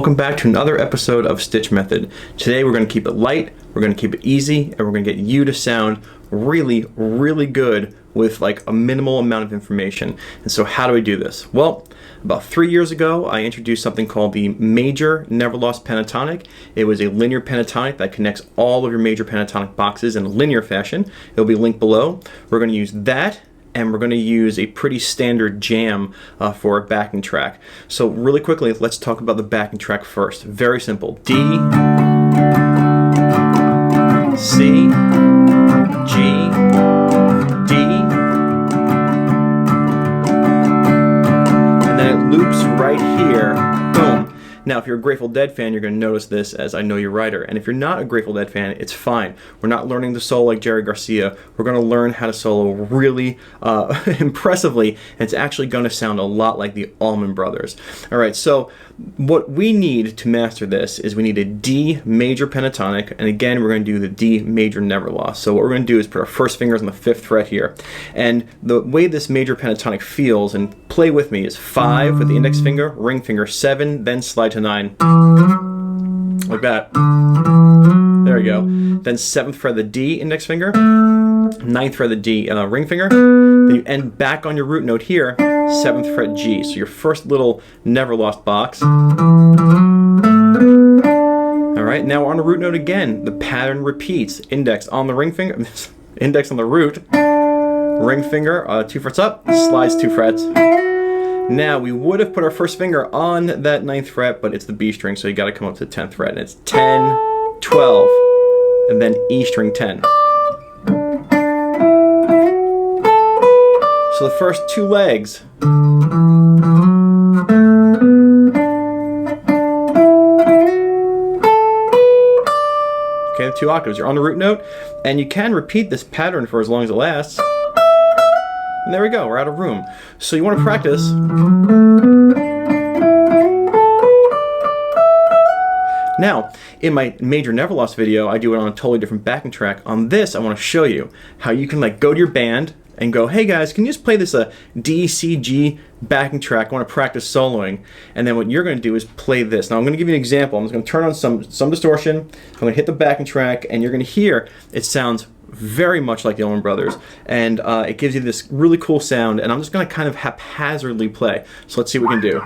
welcome back to another episode of StichMethod. Today we're going to keep it light, we're going to keep it easy, and we're going to get you to sound really, really good with like a minimal amount of information. And so how do we do this? Well, about 3 years ago, I introduced something called the Major NeverLost Pentatonic. It was a linear pentatonic that connects all of your major pentatonic boxes in a linear fashion. It'll be linked below. We're going to use that, and we're going to use a pretty standard jam for a backing track. So really quickly, let's talk about the backing track first. Very simple. D, C, G, D, and then it loops right here. Boom. Now, if you're a Grateful Dead fan, you're going to notice this as I Know Your Writer. And if you're not a Grateful Dead fan, it's fine. We're not learning to solo like Jerry Garcia. We're going to learn how to solo really impressively, and it's actually going to sound a lot like the Allman Brothers. All right, so what we need to master this is we need a D major pentatonic, and again, we're going to do the D major NeverLost. So what we're going to do is put our first fingers on the 5th fret here. And the way this major pentatonic feels, and play with me, is 5 with the index finger, ring finger 7, then slide to 9. Like that. There we go. Then 7th fret of the D index finger, 9th fret of the D ring finger. Then you end back on your root note here, 7th fret G. So your first little NeverLost box. Alright, now we're on the root note again. The pattern repeats. Index on the ring finger, index on the root, ring finger, 2 frets up, slides 2 frets. Now, we would have put our first finger on that 9th fret, but it's the B string, so you got to come up to the 10th fret. And it's 10, 12, and then E string 10. So the first 2 legs. Okay, the 2 octaves. You're on the root note, and you can repeat this pattern for as long as it lasts. And there we go, we're out of room. So you want to practice. Now, in my major NeverLost video, I do it on a totally different backing track. On this, I want to show you how you can like go to your band and go, hey guys, can you just play this D, C, G backing track? I want to practice soloing. And then what you're going to do is play this. Now I'm going to give you an example. I'm just going to turn on some distortion. I'm going to hit the backing track, and you're going to hear it sounds very much like the Allman Brothers, and it gives you this really cool sound, and I'm just going to kind of haphazardly play. So let's see what we can do.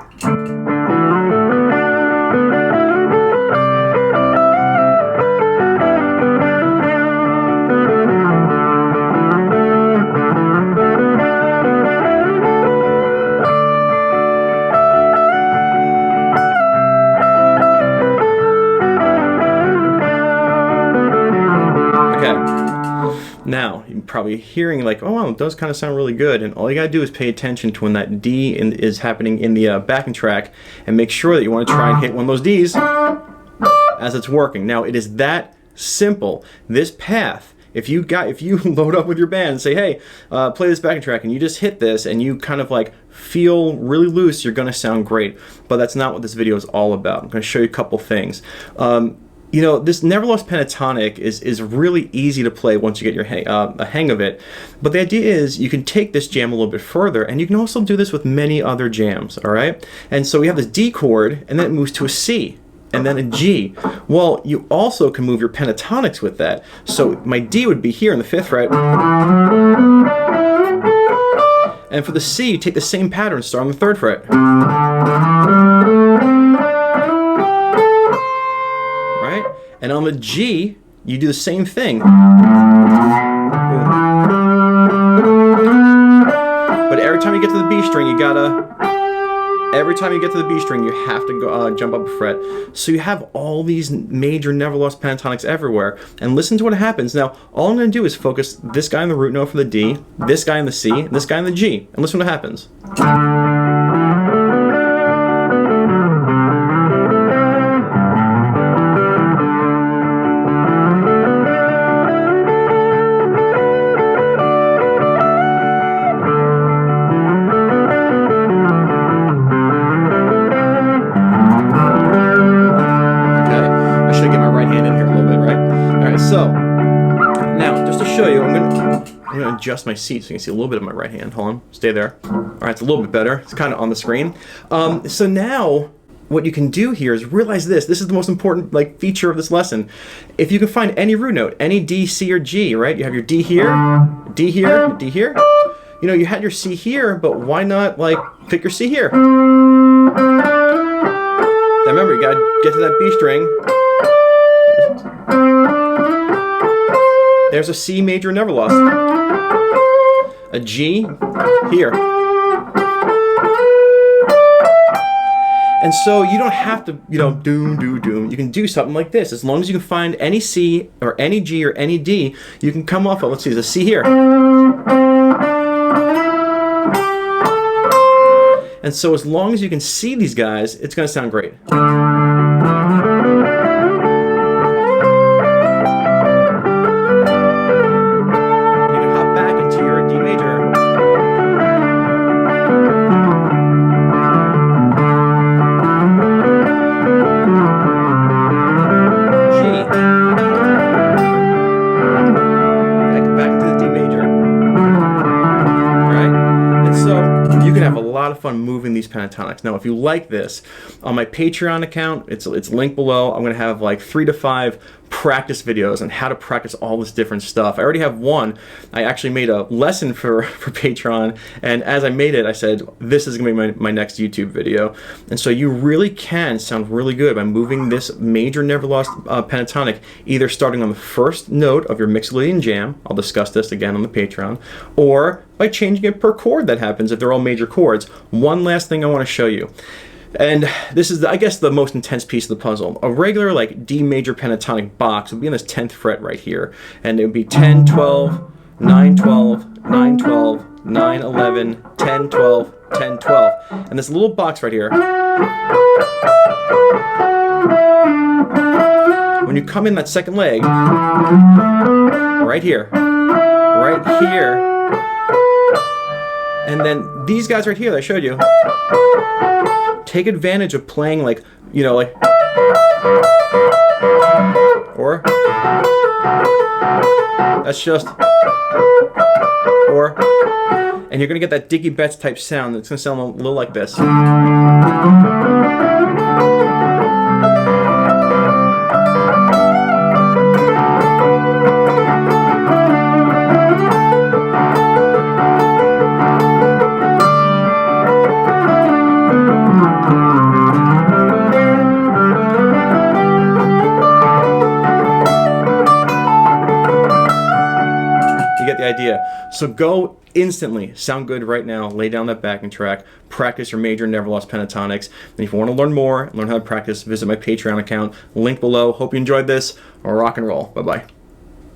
Now, you're probably hearing like, oh, wow, it does kind of sound really good, and all you gotta do is pay attention to when that D is happening in the backing track, and make sure that you want to try and hit one of those Ds as it's working. Now, it is that simple. This path, if you load up with your band and say, hey, play this backing track, and you just hit this, and you kind of like feel really loose, you're gonna sound great. But that's not what this video is all about. I'm gonna show you a couple things. You know, this NeverLost pentatonic is really easy to play once you get your hang of it. But the idea is you can take this jam a little bit further, and you can also do this with many other jams, all right? And so we have this D chord, and then it moves to a C, and then a G. Well, you also can move your pentatonics with that. So my D would be here in the 5th fret. And for the C, you take the same pattern, start on the 3rd fret. And on the G, you do the same thing. But every time you get to the B string, you have to go jump up a fret. So you have all these major NeverLost pentatonics everywhere. And listen to what happens. Now, all I'm going to do is focus this guy on the root note for the D, this guy on the C, and this guy on the G. And listen to what happens. So, now, just to show you, I'm going to adjust my seat so you can see a little bit of my right hand. Hold on, stay there. All right, it's a little bit better. It's kind of on the screen. So now, what you can do here is realize this. This is the most important like feature of this lesson. If you can find any root note, any D, C, or G, right? You have your D here, D here, D here. You know, you had your C here, but why not like pick your C here? Now remember, you gotta get to that B string. There's a C major never lost. A G here. And so you don't have to, you know, doom. You can do something like this. As long as you can find any C or any G or any D, you can come off of, let's see, there's a C here. And so as long as you can see these guys, it's going to sound great. Fun moving these pentatonics. Now if you like this, on my Patreon account, it's linked below. I'm gonna have like 3 to 5 practice videos on how to practice all this different stuff. I already have one. I actually made a lesson for Patreon, and as I made it I said this is gonna be my next YouTube video. And so you really can sound really good by moving this major never lost pentatonic, either starting on the first note of your Mixolydian jam, I'll discuss this again on the Patreon, or by changing it per chord that happens if they're all major chords. One last thing I want to show you, and this is, I guess, the most intense piece of the puzzle. A regular like D major pentatonic box would be in this 10th fret right here, and it would be 10, 12, 9, 12, 9, 12, 9, 11, 10, 12, 10, 12. And this little box right here, when you come in that second leg, right here, and then these guys right here that I showed you, take advantage of playing like, you know, like, or, that's just, or, and you're gonna get that Diggy Betts type sound. It's gonna sound a little like this. Idea. So go instantly, sound good right now, lay down that backing track, practice your major never lost pentatonics. And if you want to learn more, learn how to practice, visit my Patreon account, link below. Hope you enjoyed this. Rock and roll. Bye-bye.